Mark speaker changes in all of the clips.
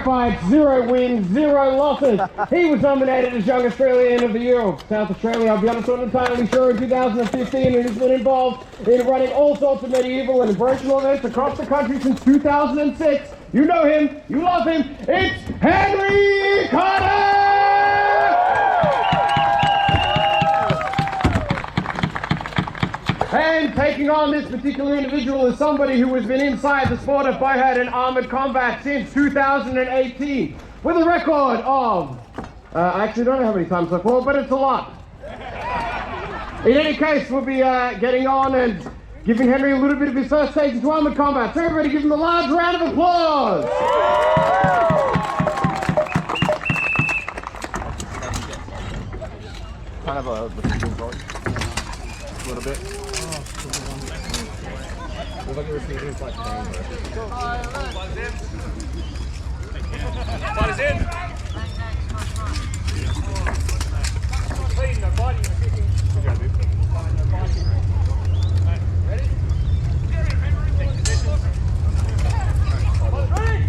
Speaker 1: Fights, 0 wins, 0 losses. He was nominated as Young Australian of the Year of South Australia. I'll be honest, I'm not entirely sure, in 2015, and he's been involved in running all sorts of medieval and inspirational events across the country since 2006. You know him, you love him, it's Henry Carter! And taking on this particular individual is somebody who has been inside the sport of bowhead and armoured combat since 2018 with a record of, I actually don't know how many times so far, but it's a lot. In any case, we'll be getting on and giving Henry a little bit of his first stage into armoured combat. So everybody give him a large round of applause.
Speaker 2: Kind of a little bit. If I can receive it, like
Speaker 3: Fighters in! Clean, no biting, no kicking. Ready? Take positions. Ready!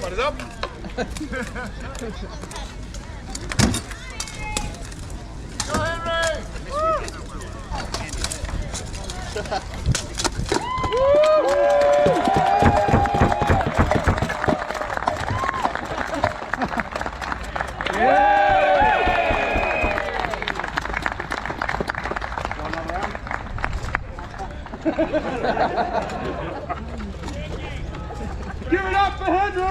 Speaker 3: What is up? Go Henry! Give it up for Henry!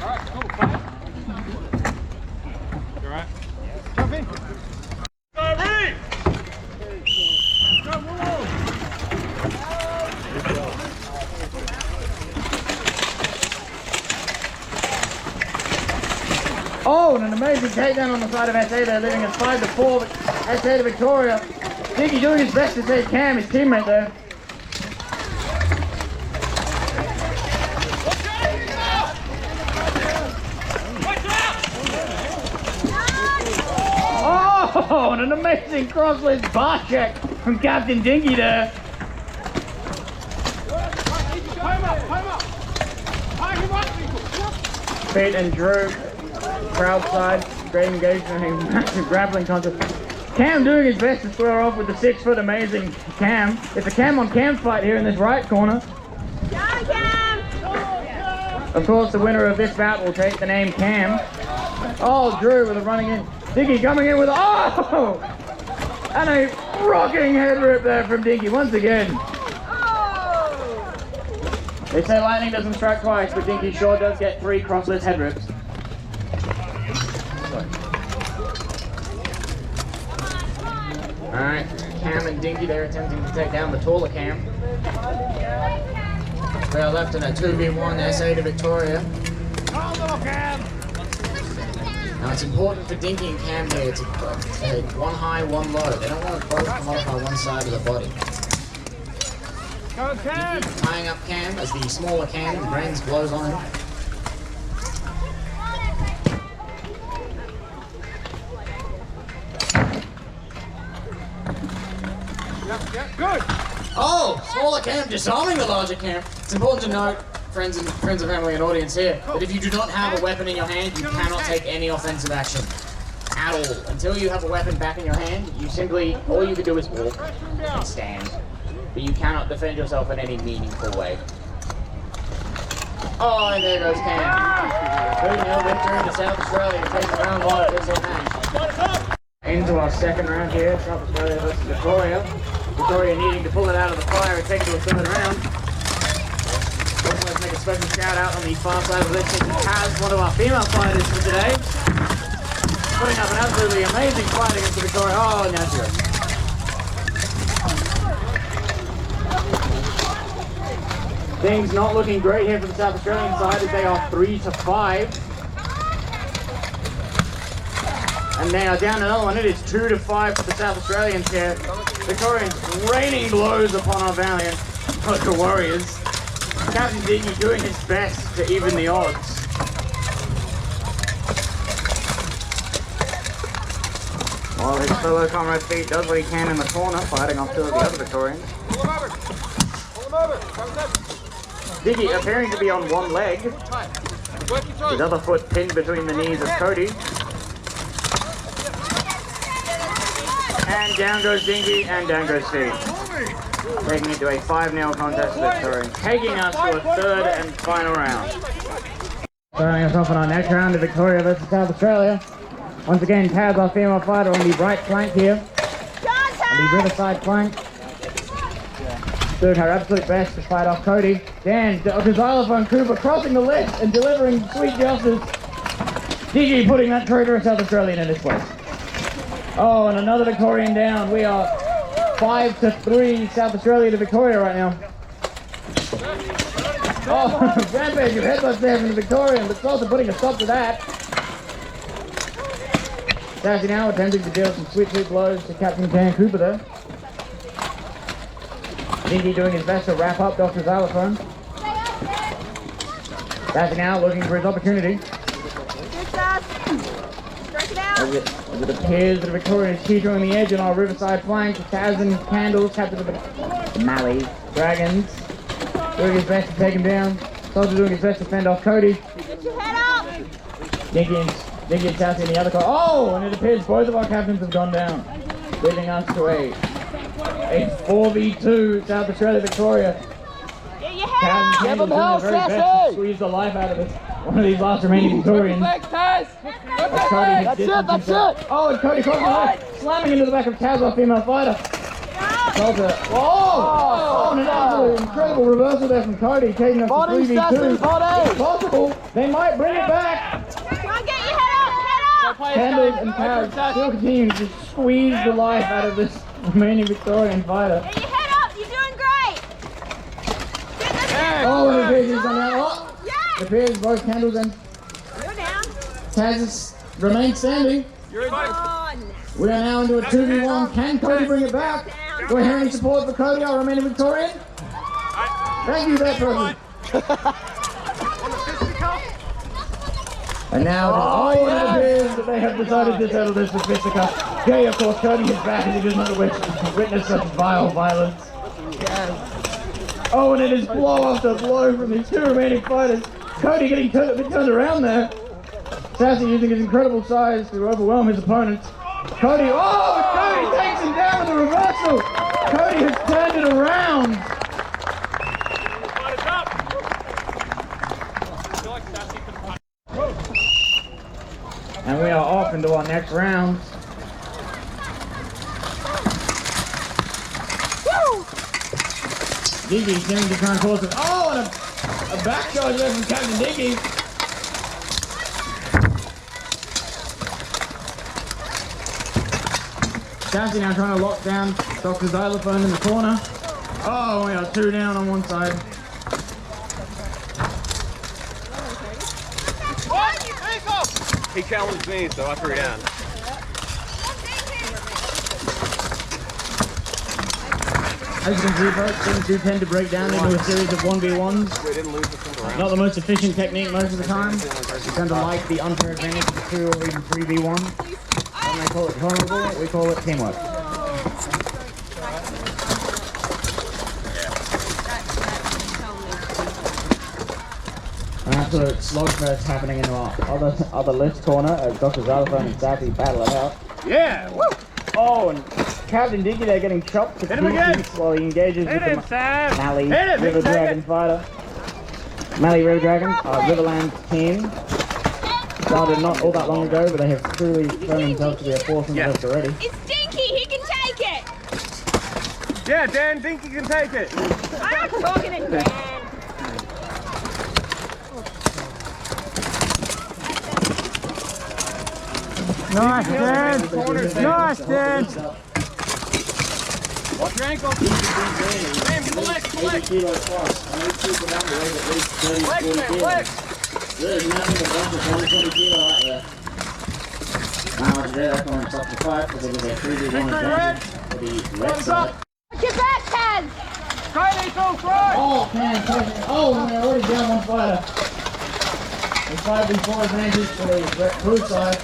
Speaker 3: Alright, cool, fine. You alright? Jump in. Go, Reed! Go, Willow!
Speaker 4: Oh, and an amazing takedown on the side of SA there, leaving it 5-4, SA to Victoria. Dinky doing his best to save Cam, his teammate there. Oh, and an amazing cross-ledge bar check from Captain Dinky there. Pete and Drew, crowd side, great engagement, a massive grappling contest. Cam doing his best to square off with the 6-foot amazing Cam. It's a Cam on Cam fight here in this right corner. Of course, the winner of this bout will take the name Cam. Oh, Drew with a running in. Dinky coming in with a, oh! And a rocking head rip there from Dinky once again. They say lightning doesn't strike twice, but Dinky sure does get 3 crossless head rips. Alright, Cam and Dinky, they're attempting to take down the taller Cam. They are left in a 2v1 SA to Victoria. Now it's important for Dinky and Cam here to take one high, one low. They don't want to both come off on one side of the body.
Speaker 3: Go, Cam!
Speaker 4: Dinky tying up Cam as the smaller Cam, the brains blows on him.
Speaker 3: Good.
Speaker 4: Oh, smaller camp disarming the larger camp. It's important to note, friends and family and audience here, that if you do not have a weapon in your hand, you cannot take any offensive action at all. Until you have a weapon back in your hand, you simply, all you can do is walk and stand. But you cannot defend yourself in any meaningful way. Oh, and there goes Cam. 3-0 victory to South Australia, taking round 1 of this match. Into our second round here, South Australia versus Victoria. Victoria needing to pull it out of the fire and take it to a third round. Also, let's make a special shout out on the far side of this. Has one of our female fighters for today. Putting up an absolutely amazing fight against the Victoria. Oh, now she goes. Things not looking great here for the South Australian side as they are 3-5. And they are down another one. It is 2-5 for the South Australians here. Victorians raining blows upon our valiant local warriors. Captain Dinky doing his best to even the odds. While his fellow comrade Pete does what he can in the corner, fighting off 2 of the other Victorians.
Speaker 3: Pull him over. Pull him over.
Speaker 4: Dinky appearing to be on one leg.
Speaker 3: Work your toes.
Speaker 4: His other foot pinned between the knees of Cody. And down goes Dinky, and down goes Steve. Taking it to a 5-0 contest for Victoria, taking us to a third and final round. Starting us off on our next round of Victoria versus South Australia. Once again, Taz, our female fighter, on the right flank here. On the riverside flank. Doing her absolute best to fight off Cody. Dan, Dr. Xylophone Cooper crossing the list and delivering sweet justice. Dinky putting that traitorous South Australian in his place. Oh, and another Victorian down. We are 5-3 South Australia to Victoria right now. Oh, Rampage of headbutts there from the Victorian, but also putting a stop to that. Sassy now attempting to deal some sweet blows to Captain Dan Cooper there. Dinky doing his best to wrap up Dr. Xylophone. Sassy now looking for his opportunity. As it appears that Victoria is teetering the edge on our riverside flank. Taz and Candles, captain of the Mallee Dragons, doing his best to take him down. Soldier doing his best to fend off Cody.
Speaker 5: Get your head up!
Speaker 4: Dinky and Sassy in the other corner. Oh, and it appears both of our captains have gone down, leaving us to a 4v2 South Australia Victoria.
Speaker 5: Get your head up!
Speaker 4: Give him hell, Sassy! To squeeze the life out of this. One of these last remaining Victorians.
Speaker 3: That's
Speaker 4: it! Oh, and Cody crossing the line, slamming into the back of Taz, our female fighter. Salter. Oh, and an absolute incredible reversal there from Cody, taking us to 3v2. If possible, they might bring it back.
Speaker 5: Come on, get your head up!
Speaker 4: Candles and Taz still continue to squeeze the life out of this remaining Victorian fighter.
Speaker 5: Get your head up! You're doing great!
Speaker 4: Oh, and it appears he's on that. Oh,
Speaker 5: Yeah!
Speaker 4: it appears both Candles and
Speaker 5: You're down.
Speaker 4: Taz remain standing.
Speaker 3: You're in.
Speaker 5: On.
Speaker 4: We are now into a 2v1. Can Cody bring it back? Do we hear any support for Cody, our remaining Victorian? Thank you, that person. And now, it appears that they have decided to settle this with fisticuffs. Okay, of course, Cody is back as he does not witness such vile violence. Oh, and it is blow after blow from these 2 remaining fighters. Cody getting turned around there. Sassy using his incredible size to overwhelm his opponents. Cody, but Cody takes him down with a reversal. Cody has turned it around. And we are off into our next round. Dinky seeming to try and cause it. Oh, and a back charge there from Captain Dinky. Sassy now trying to lock down Dr. Xylophone in the corner. Oh, we are 2 down on one side.
Speaker 2: He challenged me, so I threw down.
Speaker 4: As you can see, folks, things do tend to break down into a series of 1v1s.
Speaker 2: We didn't lose the single round.
Speaker 4: Not the most efficient technique most of the time. We tend to like the unfair advantage of 2 or even 3v1. When they call it honorable, we call it teamwork. An absolute slugfest happening in our other list corner as Dr. Xylophone and Sappy battle it out.
Speaker 1: Yeah! Woo!
Speaker 4: Oh, and Captain Dinky there getting chopped to
Speaker 1: Hit him again.
Speaker 4: pieces while he engages
Speaker 1: Hit
Speaker 4: with
Speaker 1: him,
Speaker 4: the
Speaker 1: Sam!
Speaker 4: Mallee
Speaker 1: Hit him!
Speaker 4: River
Speaker 1: Take
Speaker 4: Dragon
Speaker 1: it.
Speaker 4: fighter. Mallee River Dragons, Riverlands team. Started not all that long ago, but they have truly shown themselves to be a force in the list already.
Speaker 5: It's Dinky. He can take it.
Speaker 1: Yeah, Dan, Dinky can take it.
Speaker 5: I'm not talking to Dan.
Speaker 1: Nice, Dan! Nice, Dan!
Speaker 3: Watch your ankle. Sam, get the legs, the legs. Legs, man, legs.
Speaker 4: There's nothing but bunch of 120 kilo out there. Now they're going top to 5 because it is a 3v1 advantage for the red side.
Speaker 5: Watch your back, Taz.
Speaker 1: Try these all right!
Speaker 4: Oh, man, oh, they're already down one fighter. The 5v4 advantage for the blue side.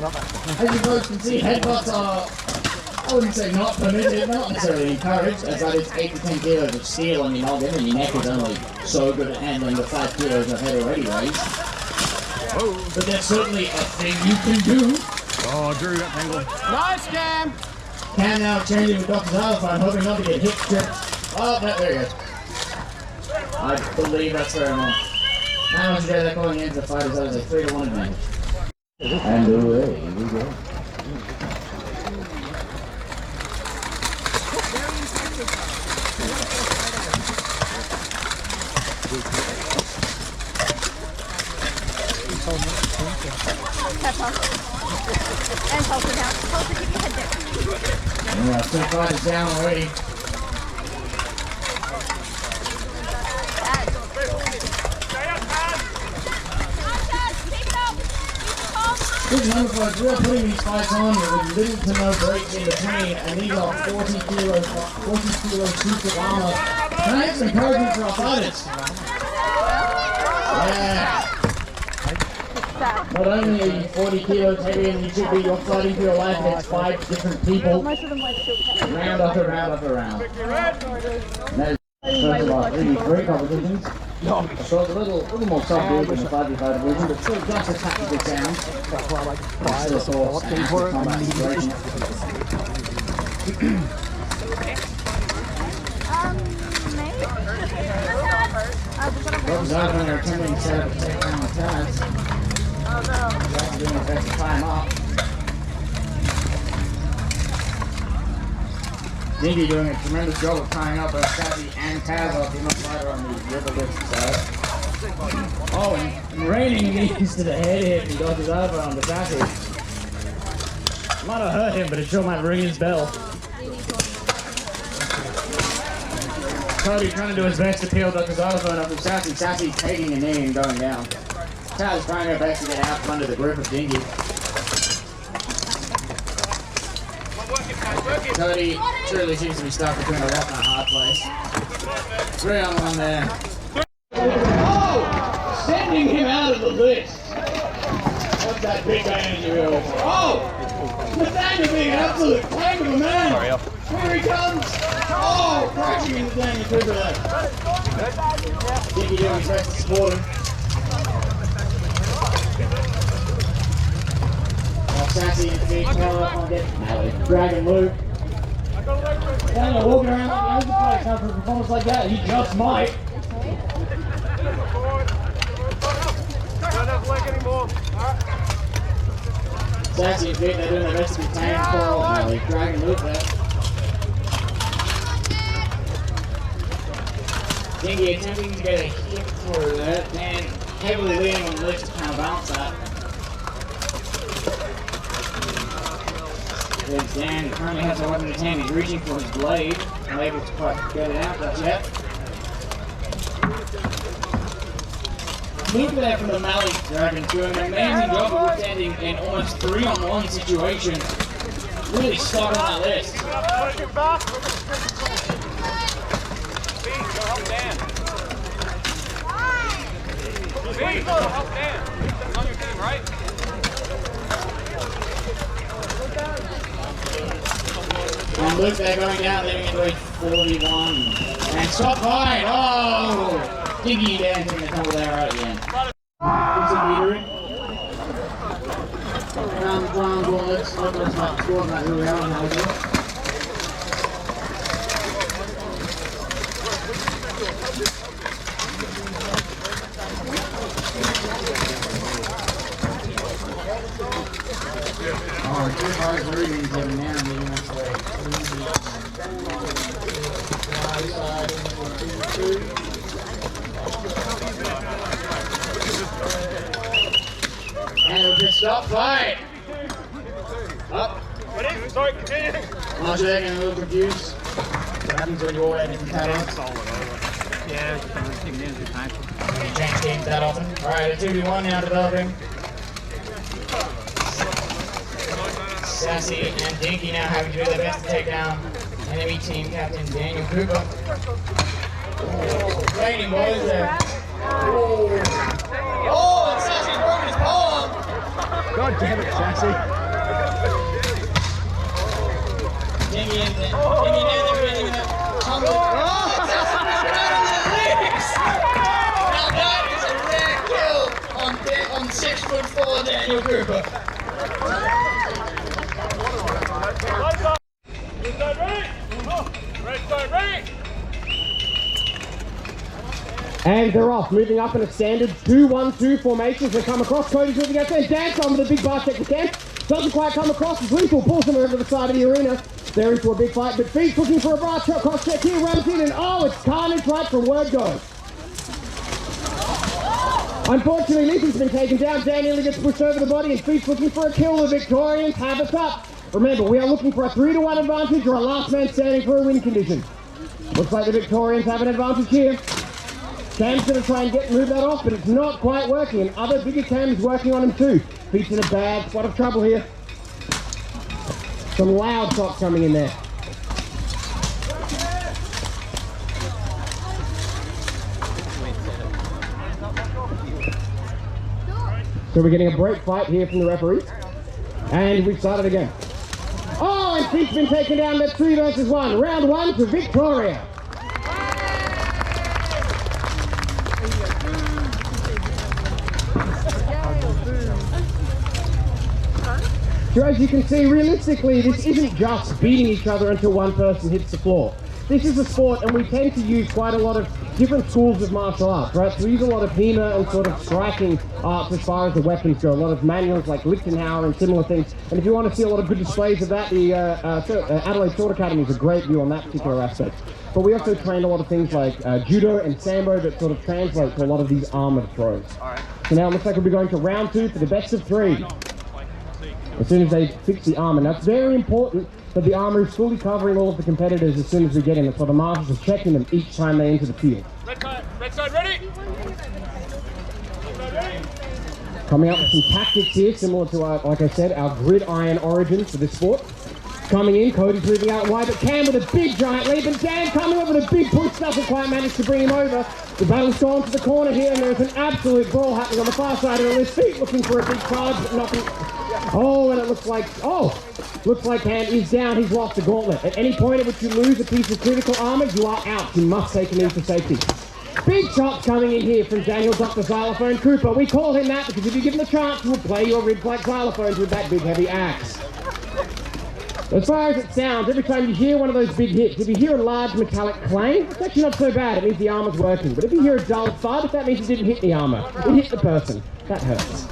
Speaker 4: As you folks can see, headbutts are, I wouldn't say not permitted, not necessarily encouraged, as that it's 8 to 10 kilos of steel on your noggin, and your neck is only so good at handling the 5 kilos of head already raised. But that's certainly a thing you can do.
Speaker 1: Oh, Drew, that angle. Nice, Cam!
Speaker 4: Cam now changing with Dr. Xylophone, hoping not to get hit tripped. Oh, there he goes. I believe that's fair enough. Now today they're calling into the fighters as a 3-1 advantage. And away we go.
Speaker 5: And hold it down. Hold it, keep your head there.
Speaker 4: And we have 2 fighters down already. Good number folks, we are putting these fights on with little to no breaks in between, and these are 40 kilo suits of armor. Can I have some encouragement for our fighters? Yeah. Not only are you 40 kilos heavier than you should be, you're fighting for your life against 5 different people. Round after round after round. And that is first of our 3v3 competitions. So it's a little more subdued than the 5v5 division, but still just as tactically sound. Still source and active combat situation. Dr. Xylophone are attempting to set up a takedown with Taz. Taz doing his best to tie him up. Dinky doing a tremendous job of tying up both Sappy and Taz off the enough fighter on the river lift side. Oh, and raining knees to the head hit from Dr. Xylophone on the Sappy. Might have hurt him, but it sure might ring his bell. Cody trying to do his best to peel Dr. Xylophone up from Sassy. Sassy's taking a knee and going down. Taz trying her best to get out from under the grip of Dinky. Cody truly seems to be stuck between a rock and a hard place. 3 on 1 there. Oh! Sending him out of the list. What's that big man in your ear for? Oh! Nathaniel being an absolute tank of a man. Here he comes. Oh! Crashing into Daniel Cooper there. Dinky doing his best to support him. Sassy and Big Power on get Mallee Dragon Luke. Daniel walking around like he owns the place after a performance like that. He just might.
Speaker 3: Don't have leg anymore.
Speaker 4: Sassy and Big, they're doing their best to contain Coral Mallee Dragon Luke there. Dinky attempting to get a hit through that, and heavily leaning on the lift to kind of bounce that. Dan currently has a weapon in his hand. He's reaching for his blade. Not able to quite get it out just yet. Move there from the Mallee Dragons doing an amazing job of withstanding an almost 3-on-1 situation. Really stuck on that list.
Speaker 3: Push him back. Speed, go help Dan. Speed, go help Dan. That's on your team, right?
Speaker 4: And Luke, they're going down, leaving it with 41. And stop fight! Oh! Dinky dancing the tumble there right at the end. It's a metering. Round one, let's not score that who we are now. Oh, two cars leading to now moving this way. And a bit stop fight. Up.
Speaker 3: Ready? Sorry, continue.
Speaker 4: One second, a little confused. What happens when you're waiting for cut off?
Speaker 3: Yeah, you
Speaker 4: Change teams that often. Alright, a 2v1 now developing. Sassy and Dinky now having to do their best to take down enemy team captain Daniel Cooper. Training boys there. Oh, and Sassy's broken his palm!
Speaker 1: God damn it, Sassy.
Speaker 4: Dinky and they're really gonna tumble. Oh, Sassy was right on their legs! Now that is a rare kill on 6'4" Daniel Cooper.
Speaker 1: And they're off, moving up in a standard 2-1-2 formation as they come across. Cody's moving out there, dance on with a big bar check for Kent. Doesn't quite come across, as Lethal pulls him over to the side of the arena. They're into a big fight, but Feet's looking for a bar check, cross check here, runs in, and oh, it's carnage right from word go. Unfortunately, Lethal's been taken down. Dan nearly gets pushed over the body, and Feet's looking for a kill. The Victorians have us up. Remember, we are looking for a 3-1 advantage or a last man standing for a win condition. Looks like the Victorians have an advantage here. Cam's going to try and move that off, but it's not quite working, and other bigger Cam's working on him too. Feet's in a bad spot of trouble here. Some loud shots coming in there. So we're getting a break fight here from the referee, and we've started again. Oh, and Feet's been taken down. That's 3 versus 1. Round 1 for Victoria. So as you can see, realistically, this isn't just beating each other until one person hits the floor. This is a sport, and we tend to use quite a lot of different schools of martial arts, right? So we use a lot of HEMA and sort of striking arts as far as the weapons go. A lot of manuals like Lichtenauer and similar things. And if you want to see a lot of good displays of that, the Adelaide Sword Academy is a great view on that particular aspect. But we also train a lot of things like judo and sambo that sort of translate to a lot of these armored throws. So now it looks like we'll be going to round 2 for the best of 3. As soon as they fix the armor. Now it's very important that the armor is fully covering all of the competitors as soon as we get in. That's why the masters are checking them each time they enter the field.
Speaker 3: Red side ready?
Speaker 1: Coming up with some tactics here, similar to, like I said, our gridiron origins for this sport. Coming in, Cody's moving out wide, but Cam with a big giant leap, and Dan coming up with a big push, doesn't quite manage to bring him over. The battle's gone to the corner here, and there's an absolute brawl happening on the far side of the list. Feet looking for a big charge, but nothing. Oh, and it looks like Cam is down. He's lost the gauntlet. At any point at which you lose a piece of critical armor, you are out. You must take a knee for safety. Big shots coming in here from Daniel Dr. Xylophone Cooper. We call him that because if you give him a chance, he will play your ribs like xylophones with that big heavy axe. As far as it sounds, every time you hear one of those big hits, if you hear a large metallic clang, it's actually not so bad. It means the armor's working. But if you hear a dull thud, that means it didn't hit the armor. It hit the person. That hurts.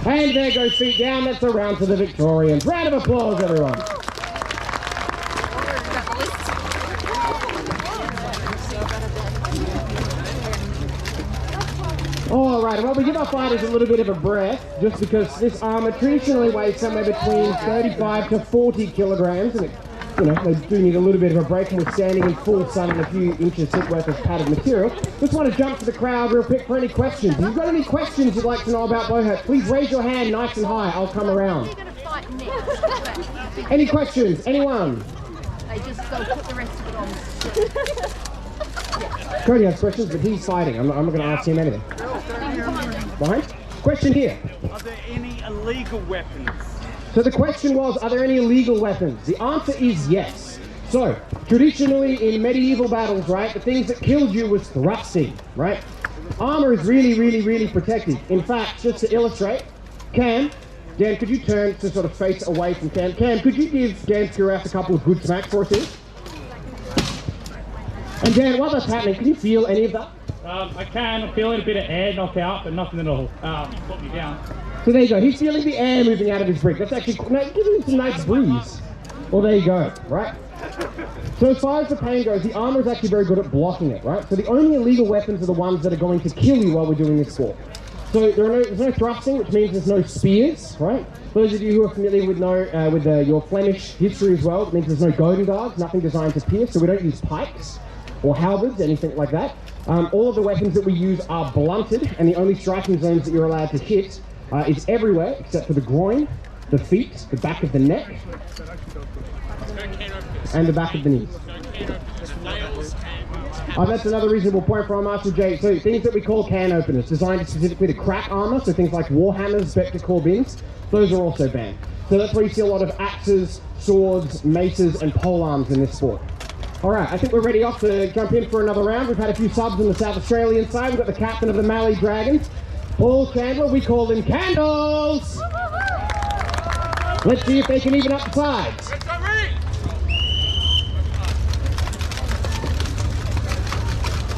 Speaker 1: And there goes Feet down. That's a round for the Victorians. Round of applause, everyone. All right, well, we give our fighters a little bit of a breath, just because this armor traditionally weighs somewhere between 35 to 40 kilograms, and they do need a little bit of a break, and we're standing in full sun and a few inches thick worth of padded material. Just want to jump to the crowd real quick for any questions. If you've got any questions you'd like to know about Bowhurt, please raise your hand nice and high. I'll come around.
Speaker 5: Who are you going to fight next?
Speaker 1: Any questions? Anyone?
Speaker 5: They just go put the rest of it on.
Speaker 1: Cody has questions, but he's fighting. I'm not going to ask him anything. Behind? Question here.
Speaker 3: Are there any illegal weapons?
Speaker 1: So the question was, are there any illegal weapons? The answer is yes. So, traditionally in medieval battles, right, the things that killed you was thrusting, right? Armor is really protective. In fact, just to illustrate, Cam, Dan, could you turn to sort of face away from Cam? Cam, could you give Dan Skirath a couple of good smacks for us here? And Dan, while that's happening, can you feel any of that?
Speaker 6: I can. I'm feeling a bit of air knock out, but nothing that'll put me down.
Speaker 1: So there you go. He's feeling the air moving out of his brick. That's actually giving him some nice breeze. Well, there you go, right? So as far as the pain goes, the armor is actually very good at blocking it, right? So the only illegal weapons are the ones that are going to kill you while we're doing this sport. So there's no thrusting, which means there's no spears, right? Those of you who are familiar with your Flemish history as well, it means there's no golden guards, nothing designed to pierce, so we don't use pikes or halberds, anything like that. All of the weapons that we use are blunted, and the only striking zones that you're allowed to hit is everywhere except for the groin, the feet, the back of the neck, and the back of the knees. That's another reasonable point from Marshal J. So things that we call can openers, designed specifically to crack armor, so things like warhammers, spectre carbines, those are also banned. So that's where you see a lot of axes, swords, maces, and polearms in this sport. Alright, I think we're ready off to jump in for another round. We've had a few subs on the South Australian side. We've got the captain of the Mallee Dragons, Paul Chandler. We call him Candles! Let's see if they can even up the sides.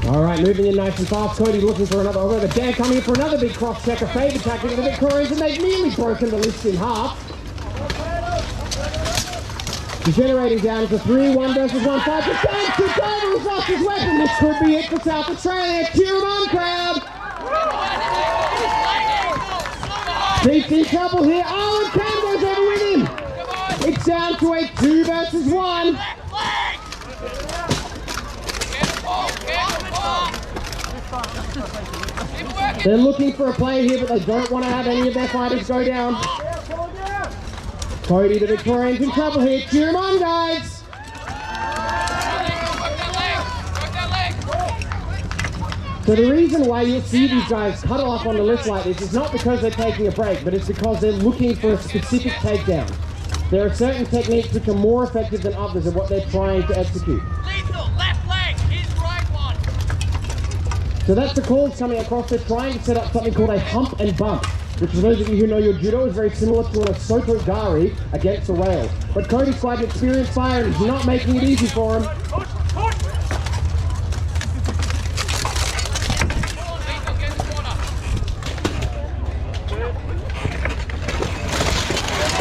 Speaker 1: Alright, moving in nice and fast. Cody looking for another. Oh, but Dan coming in for another big cross-checker. Favour tactic of the Victorians, and they've nearly broken the list in half. Degenerating down to 3, 1 versus 1 fight. Just Dan tipped over and lost his weapon. This could be it for South Australia. Cheer them on, crowd. Pete's in trouble here. Oh, and Cam goes over with him. It's down to a 2 versus 1. They're looking for a play here, but they don't want to have any of their fighters go down. Cody, the Victorians, in trouble here. Cheer him on, guys! So the reason why you'll see these guys cut off on the list like this is not because they're taking a break, but it's because they're looking for a specific takedown. There are certain techniques which are more effective than others at what they're trying to execute.
Speaker 3: Lethal, left leg, his right one.
Speaker 1: So that's the calls coming across. They're trying to set up something called a hump and bump, which for those of you who know your judo is very similar to an Soto Gari against the rail. But Cody's quite an experienced fighter and he's not making it easy for him.
Speaker 3: Push, push.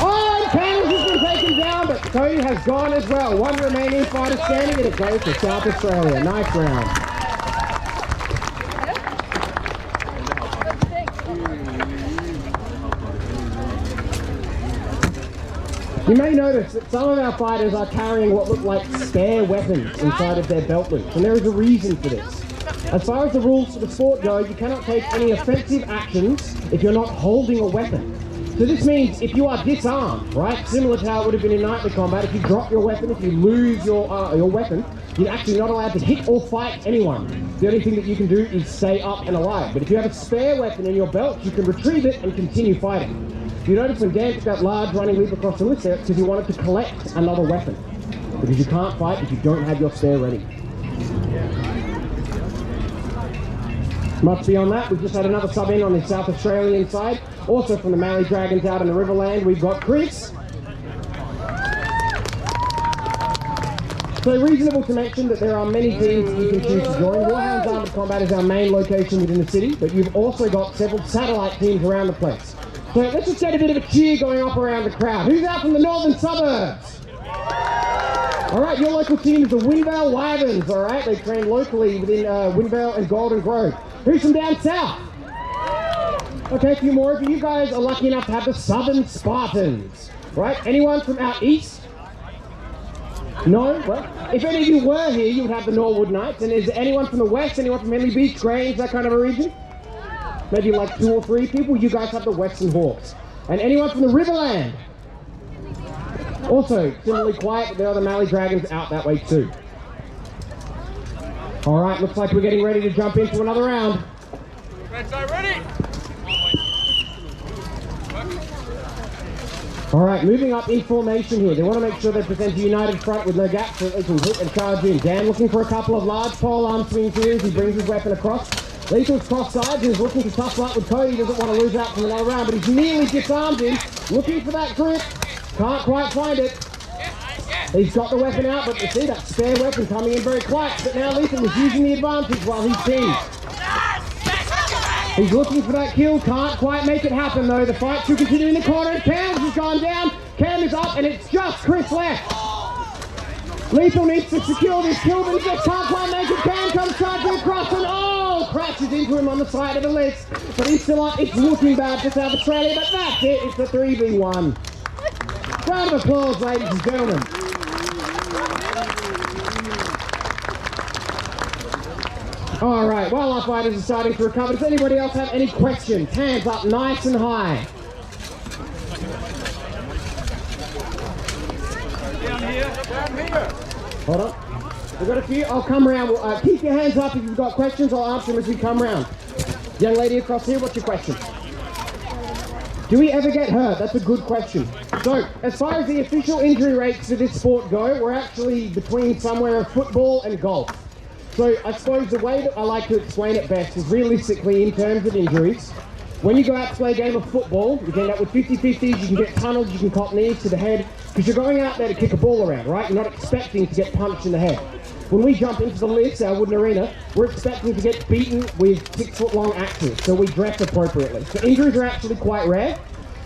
Speaker 1: Oh, and Candles has been taken down, but Cody has gone as well. One remaining fighter standing, and it goes to South Australia. Nice round. You may notice that some of our fighters are carrying what look like spare weapons inside of their belt loops, and there is a reason for this. As far as the rules for the sport go, you cannot take any offensive actions if you're not holding a weapon. So this means if you are disarmed, right, similar to how it would have been in knightly combat, if you drop your weapon, if you lose your weapon, you're actually not allowed to hit or fight anyone. The only thing that you can do is stay up and alive. But if you have a spare weapon in your belt, you can retrieve it and continue fighting. You notice when Dan took that large running leap across the list there, it's because he wanted to collect another weapon. Because you can't fight if you don't have your spare ready. Much beyond that, we've just had another sub in on the South Australian side. Also from the Mallee Dragons out in the Riverland, we've got Chris. So reasonable to mention that there are many teams that you can choose to join. Warhounds Armored Combat is our main location within the city, but you've also got several satellite teams around the place. So let's just get a bit of a cheer going up around the crowd. Who's out from the northern suburbs? Alright, your local team is the Vale Wyverns, alright? They train locally within Vale and Golden Grove. Who's from down south? Okay, a few more of you. You guys are lucky enough to have the Southern Spartans. Right? Anyone from out east? No? Well, if any of you were here, you would have the Norwood Knights. And is there anyone from the west? Anyone from Henley Beach, Grange, that kind of a region? Maybe like 2 or 3 people. You guys have the Western Hawks. And anyone from the Riverland? Also, similarly quiet, but there are the Mallee Dragons out that way too. Alright, looks like we're getting ready to jump into another round.
Speaker 3: Red side ready.
Speaker 1: All right, moving up in formation here. They want to make sure they present a united front with no gaps so that they can hook and charge in. Dan looking for a couple of large pole arm swings here as he brings his weapon across. Lethal's cross sides and is looking to tough up with Cody. He doesn't want to lose out from another round, but he's nearly disarmed him. Looking for that grip. Can't quite find it. He's got the weapon out, but you see that spare weapon coming in very quiet. But now Lethal is using the advantage while he's teamed. He's looking for that kill, can't quite make it happen though. The fight still continuing in the corner. Cam has gone down. Cam is up and it's just Chris left. Lethal needs to secure this kill, but he just can't quite make it. Cam comes charging across and crashes into him on the side of the list. But he's still up. It's looking bad for South Australia, but that's it. It's a 3v1. Round of applause, ladies and gentlemen. All right, while our fighters are starting to recover, does anybody else have any questions? Hands up nice and high.
Speaker 3: Down here.
Speaker 1: Hold on. We've got a few. I'll come around. Keep your hands up if you've got questions. I'll answer them as we come around. Young lady across here, what's your question? Do we ever get hurt? That's a good question. So, as far as the official injury rates for this sport go, we're actually between somewhere of football and golf. So I suppose the way that I like to explain it best is realistically in terms of injuries. When you go out to play a game of football, you can end up with 50-50s, you can get tunneled, you can cop knees to the head, because you're going out there to kick a ball around, right? You're not expecting to get punched in the head. When we jump into the lifts, our wooden arena, we're expecting to get beaten with 6-foot-long axes, so we dress appropriately. So injuries are actually quite rare.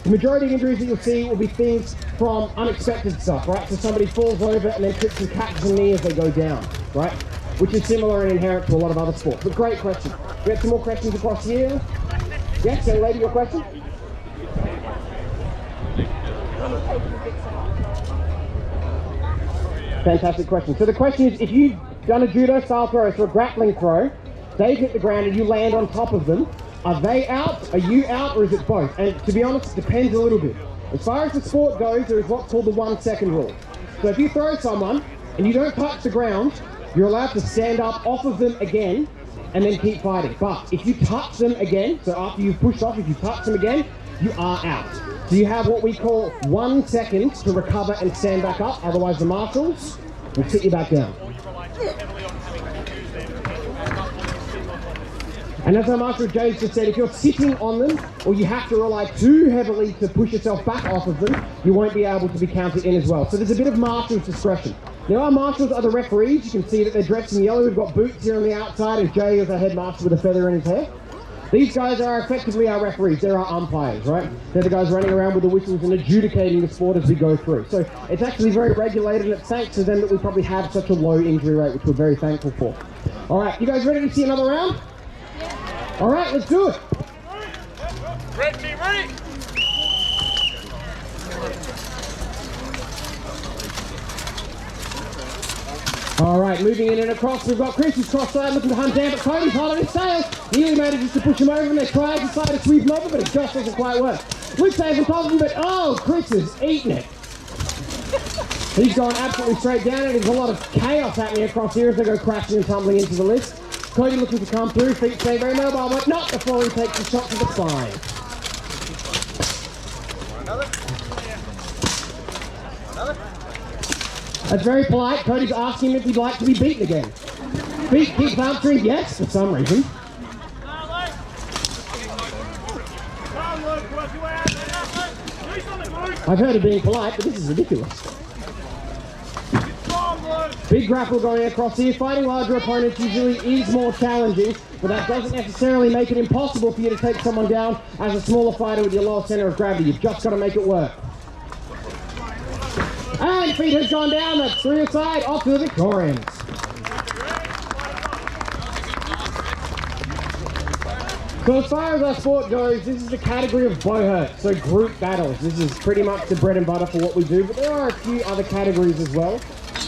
Speaker 1: The majority of injuries that you'll see will be things from unexpected stuff, right? So somebody falls over and then trips and catches a knee as they go down, right? Which is similar and inherent to a lot of other sports. But great question. We have some more questions across here. Yes, young lady, your question? Fantastic question. So the question is, if you've done a judo style throw, so a grappling throw, they hit the ground and you land on top of them, are they out, are you out, or is it both? And to be honest, it depends a little bit. As far as the sport goes, there is what's called the 1 second rule. So if you throw someone and you don't touch the ground, you're allowed to stand up off of them again and then keep fighting. But if you touch them again, so after you've pushed off, if you touch them again, you are out. So you have what we call 1 second to recover and stand back up, otherwise the marshals will sit you back down. And as our Marshal James just said, if you're sitting on them, or you have to rely too heavily to push yourself back off of them, you won't be able to be counted in as well. So there's a bit of marshal's discretion. Now our marshals are the referees. You can see that they're dressed in yellow. We've got boots here on the outside, and Jay is our headmaster with a feather in his hair. These guys are effectively our referees. They're our umpires, right? They're the guys running around with the whistles and adjudicating the sport as we go through. So it's actually very regulated, and it's thanks to them that we probably have such a low injury rate, which we're very thankful for. All right, you guys ready to see another round? All right, let's do it.
Speaker 3: Red team, ready?
Speaker 1: All right, moving in and across, we've got Chris, who's cross-side, looking to hunt down, but Cody's holding his tail. Nearly manages to push him over, and they try to decide to sweep him over, but it just doesn't quite work. Luke stays on top of him, but Chris is eating it. He's going absolutely straight down, and there's a lot of chaos happening across here as they go crashing and tumbling into the list. Cody looking to come through, feet stay very mobile, but not before he takes a shot to the spine. That's very polite. Cody's asking him if he'd like to be beaten again. Feet keeps answering yes for some reason. I've heard of being polite, but this is ridiculous. Big grapple going across here. Fighting larger opponents usually is more challenging, but that doesn't necessarily make it impossible for you to take someone down as a smaller fighter with your lower center of gravity. You've just got to make it work. And feet has gone down. That's 3 aside, off to the Victorians. So as far as our sport goes, this is the category of bow hurt, so group battles. This is pretty much the bread and butter for what we do, but there are a few other categories as well,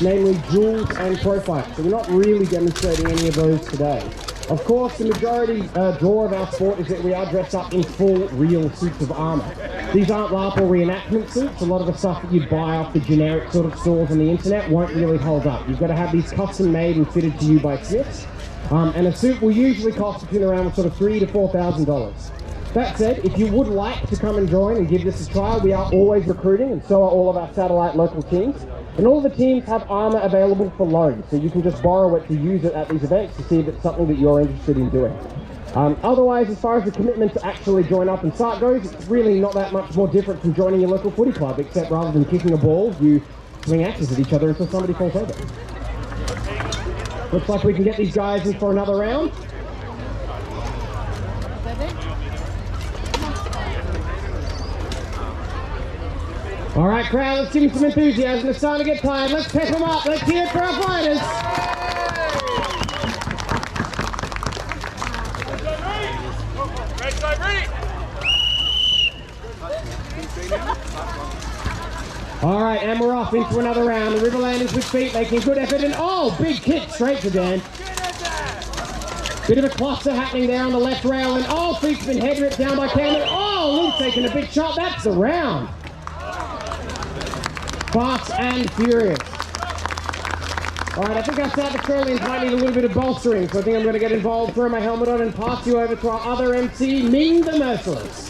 Speaker 1: namely duels and pro fights. So we're not really demonstrating any of those today. Of course, the majority draw of our sport is that we are dressed up in full, real suits of armour. These aren't LARP or reenactment suits. A lot of the stuff that you buy off the generic sort of stores on the internet won't really hold up. You've got to have these custom made and fitted to you by smiths. And a suit will usually cost between around sort of $3,000 to $4,000. That said, if you would like to come and join and give this a try, we are always recruiting, and so are all of our satellite local teams. And all the teams have armour available for loan, so you can just borrow it to use it at these events to see if it's something that you're interested in doing. Otherwise, as far as the commitment to actually join up and start goes, it's really not that much more different from joining your local footy club, except rather than kicking a ball, you swing axes at each other until somebody falls over. Looks like we can get these guys in for another round. All right, crowd, let's give them some enthusiasm. It's starting to get tired. Let's pep them up. Let's hear it for our fighters. All right, and we're off into another round. The Riverlands with feet making good effort, and oh, big kick straight to Dan. Bit of a cluster happening there on the left rail, and oh, feet's been head ripped down by Cameron. Oh, Luke's taking a big shot. That's the round. Fast and furious. All right, I think our South Australians might need a little bit of bolstering, so I think I'm going to get involved, throw my helmet on, and pass you over to our other MC, Ming the Merciless.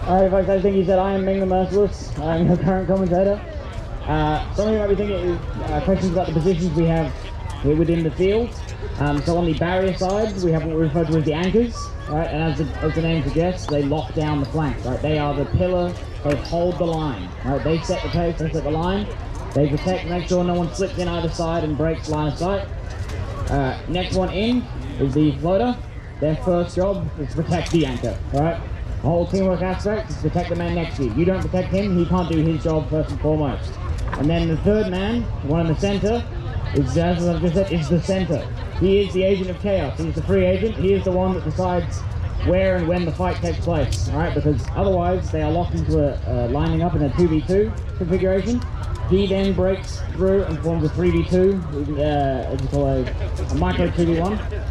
Speaker 4: Alright folks, I think he said I am Ming the Merciless. I'm the current commentator. Some of you might be thinking questions about the positions we have here within the field. So on the barrier side, we have what we refer to as the anchors, right? And as the name suggests, they lock down the flank, right? They are the pillar, they hold the line, right? They set the pace, they set the line. They protect, make sure no one slips in either side and breaks line of sight. Next one in is the floater. Their first job is to protect the anchor, right? The whole teamwork aspect is to protect the man next to you. You don't protect him, he can't do his job first and foremost. And then the third man, the one in the center, is, as I've just said, is the center. He is the agent of chaos. He's the free agent. He is the one that decides where and when the fight takes place, right? Because otherwise they are locked into lining up in a 2v2 configuration. He then breaks through and forms a 3v2, as you call a micro 2v1.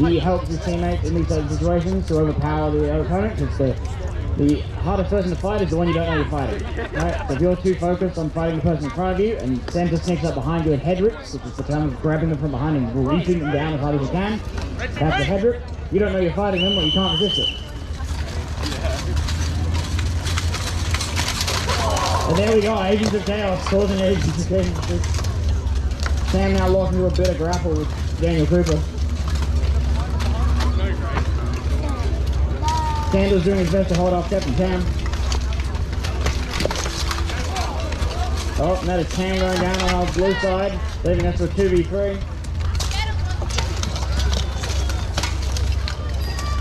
Speaker 4: He helps his teammates in these types of situations to overpower the opponent, because the hardest person to fight is the one you don't know you're fighting. Right? So if you're too focused on fighting the person in front of you, and center sneaks up behind you and head rips, which is the term of grabbing them from behind and reaching them down as hard as you can, that's the head rip. You don't know you're fighting them, or you can't resist it. And there we go, Agents of Chaos causing Agents of Chaos. Sam now locked into a bit of grapple with Daniel Cooper. Sandal's doing his best to hold off Captain Tam. Oh, and that is Tam going down on our blue side, leaving us with 2v3.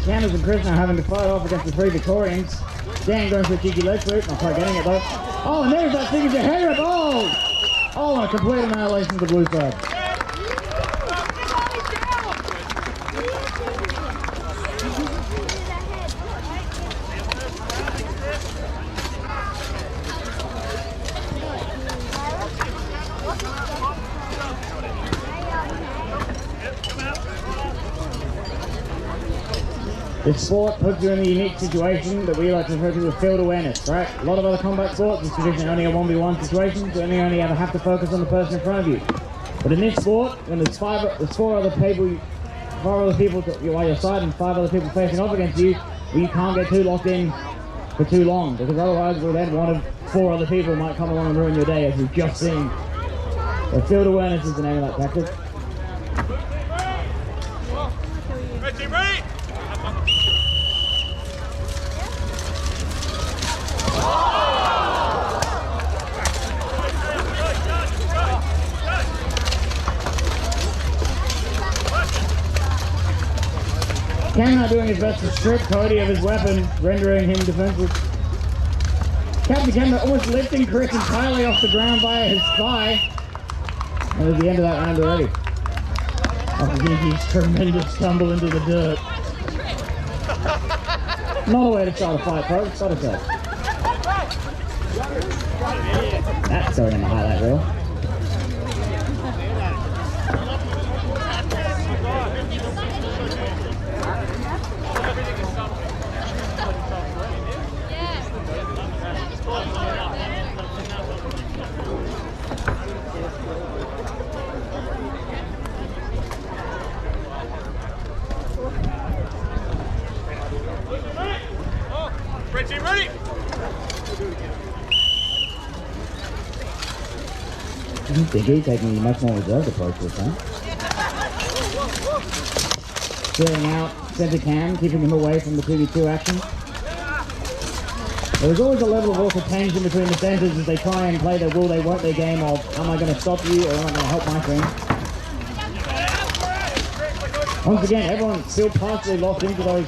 Speaker 4: Sandals and Chris now having to fight off against the three Victorians. Dan going for a cheeky leg sweep, not quite getting it though. Oh, and there's that signature hair rip. Oh, and a complete annihilation of the blue side. This sport puts you in the unique situation that we like to refer to as field awareness, right? A lot of other combat sports is traditionally only a 1v1 situation, so you only ever have to focus on the person in front of you. But in this sport, when there's four other people by your side and 5 other people facing off against you, you can't get too locked in for too long, because otherwise, well, then one of 4 other people might come along and ruin your day, as you've just seen. So field awareness is the name of that tactic.
Speaker 3: Red team ready?
Speaker 4: Cam not doing his best to strip Cody of his weapon, rendering him defenseless. Captain Cam almost lifting Chris entirely off the ground via his thigh. And at the end of that round already. After Dinky's tremendous tumble into the dirt. Not a way to start a fight, folks. Start a set. That's going in the highlight reel.
Speaker 3: Red team ready?
Speaker 4: Dinky taking a much more reserved approach this time. Clearing out center Cam, keeping him away from the 2v2 action. There's always a level of also tension between the centers as they try and play their will they won't their game of am I going to stop you or am I going to help my team? Once again, everyone's still partially locked into those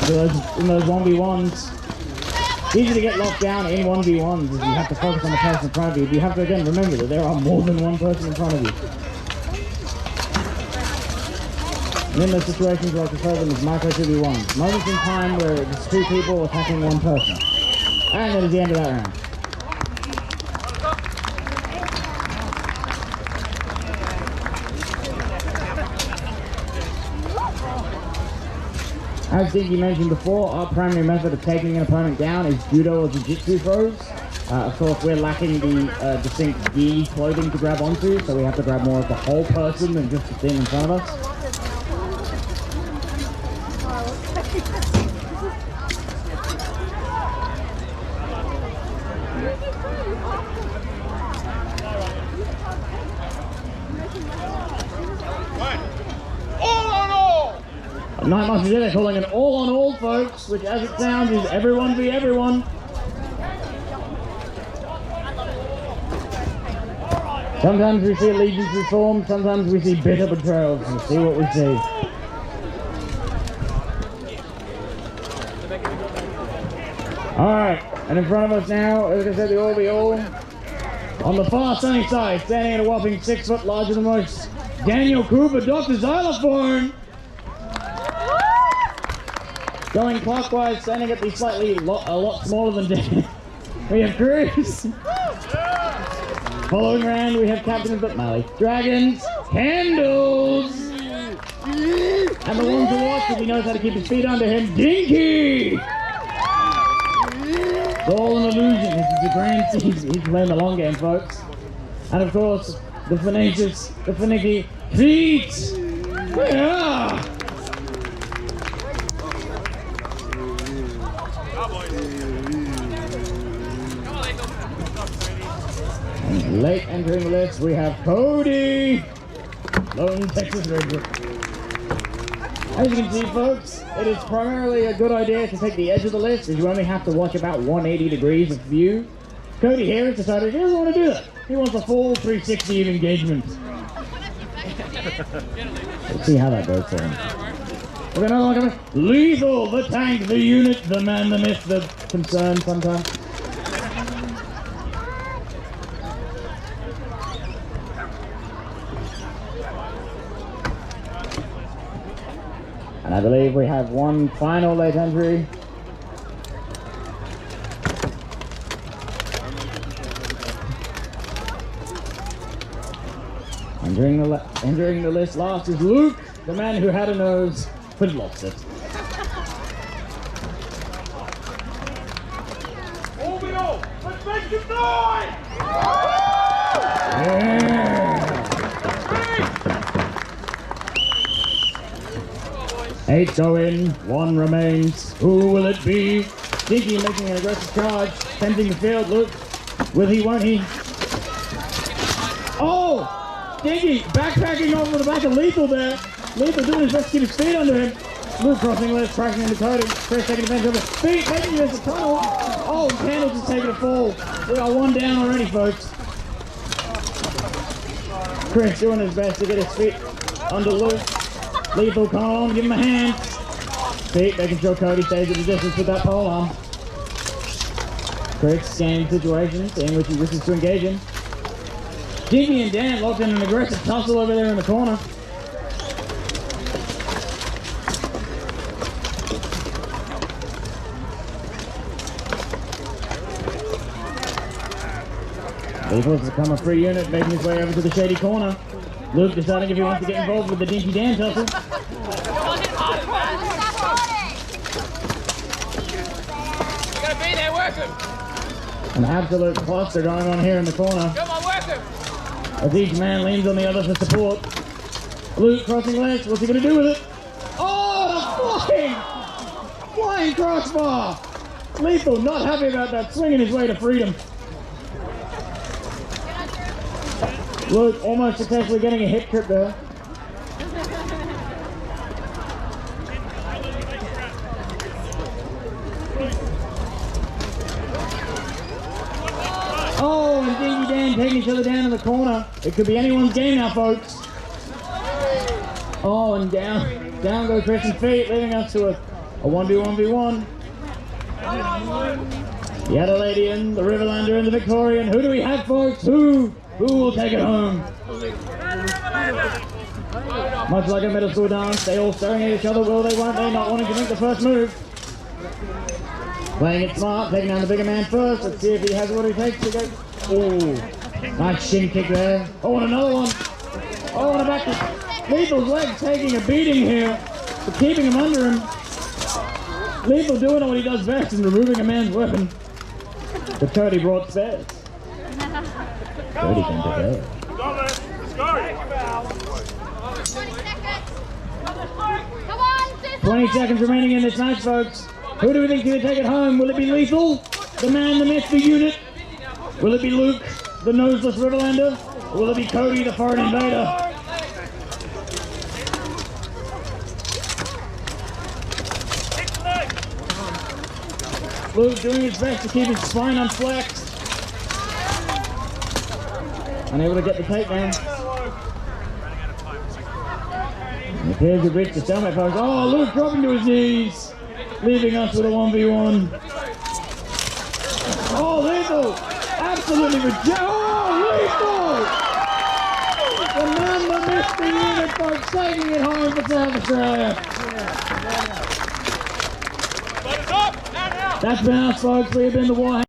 Speaker 4: 1v1s. Easy to get locked down in 1v1s as you have to focus on the person in front of you. But you have to again remember that there are more than one person in front of you. And in those situations where I prefer them as micro 2v1s. Moments in time where it's two people attacking one person. And that is the end of that round. As Dinky mentioned before, our primary method of taking an opponent down is judo or jiu-jitsu throws. Of course, we're lacking the distinct gi clothing to grab onto, so we have to grab more of the whole person than just the thing in front of us. Night Master Jedi calling an all-on-all, folks, which as it sounds is everyone v everyone. Sometimes we see allegiances form, sometimes we see bitter betrayals. We'll see what we see. Alright, and in front of us now, as I said, the all-v-all. On the far sunny side, standing at a whopping 6 foot larger than most, Daniel Cooper, Dr. Xylophone. Going clockwise, standing at the slightly a lot smaller than Dan. We have Chris. Following round, we have Captain of the Mallee Dragons, Handles. And the one to watch, if he knows how to keep his feet under him, Dinky. It's all an illusion. This is the grand he's playing the long game, folks. And of course, the Phoenicious, the finicky feet. Yeah. Late entering the list, we have Cody, Lone Texas Ranger. As you can see, folks, it is primarily a good idea to take the edge of the list, as you only have to watch about 180 degrees of view. Cody here has decided he doesn't want to do that. He wants a full 360 of engagement. Let's see how that goes for him. We've got another one coming. Lethal, the tank, the unit, the man, the myth, the concern sometimes. And I believe we have one final late entry. Entering the list last is Luke, the man who had a nose but lost it.
Speaker 3: Orbital, let's make some noise!
Speaker 4: Yeah. 8 go in, 1 remains. Who will it be? Dinky making an aggressive charge, tempting the field. Luke, will he, won't he? Oh! Dinky backpacking over the back of Lethal there. Lethal doing his best to keep his feet under him. Luke crossing left, crashing into Cody. Chris taking advantage of his feet, making this a tunnel. Oh, Candles is taking a fall. We are 1 down already, folks. Chris doing his best to get his feet under Luke. Lethal, come on, give him a hand. See, making sure Cody stays at the distance with that pole arm. Crick scanning situation, seeing which he wishes to engage in. Dinky and Dan locked in an aggressive tussle over there in the corner. Lethal has become a free unit, making his way over to the shady corner. Luke deciding if he wants to get involved with the Dinky Dan tussle.
Speaker 3: You gotta be there, work him.
Speaker 4: An absolute cluster going on here in the corner.
Speaker 3: Come on, work him.
Speaker 4: As each man leans on the other for support. Luke crossing legs, what's he going to do with it? Oh, the flying crossbar! Lethal not happy about that, swinging his way to freedom. Luke almost successfully getting a hip trip there. Oh, and Dinky Dan taking each other down in the corner. It could be anyone's game now, folks. Oh, and down go Chris and Feet, leaving us to a 1v1v1. The Adelaidean, the Riverlander, and the Victorian. Who do we have, folks? Who will take it home? Much like a middle school dance, they all staring at each other. Will they, won't they? Not wanting to make the first move. Playing it smart, taking down the bigger man first. Let's see if he has what it takes to go. Oh, nice shin kick there. Oh, and another one. Oh, and a back to Lethal's legs taking a beating here for keeping him under him. Lethal doing what he does best in removing a man's weapon. But Cody brought spares. Cody can prepare. 20 seconds remaining in this match, folks. Who do we think is going to take it home? Will it be Lethal, the man, the myth, the unit? Will it be Luke, the noseless Riverlander? Or will it be Cody, the foreign invader? Luke doing his best to keep his spine unflexed. Unable to get the takedown. And it appears we've reached the stalemate, folks. Oh, Luke dropping to his knees, leaving us with a 1v1. Oh, Lethal! Absolutely rejected. Oh, Lethal! The man, the myth, the unit, folks, taking it home for South Australia. That's been us, folks. We have been the Warhounds.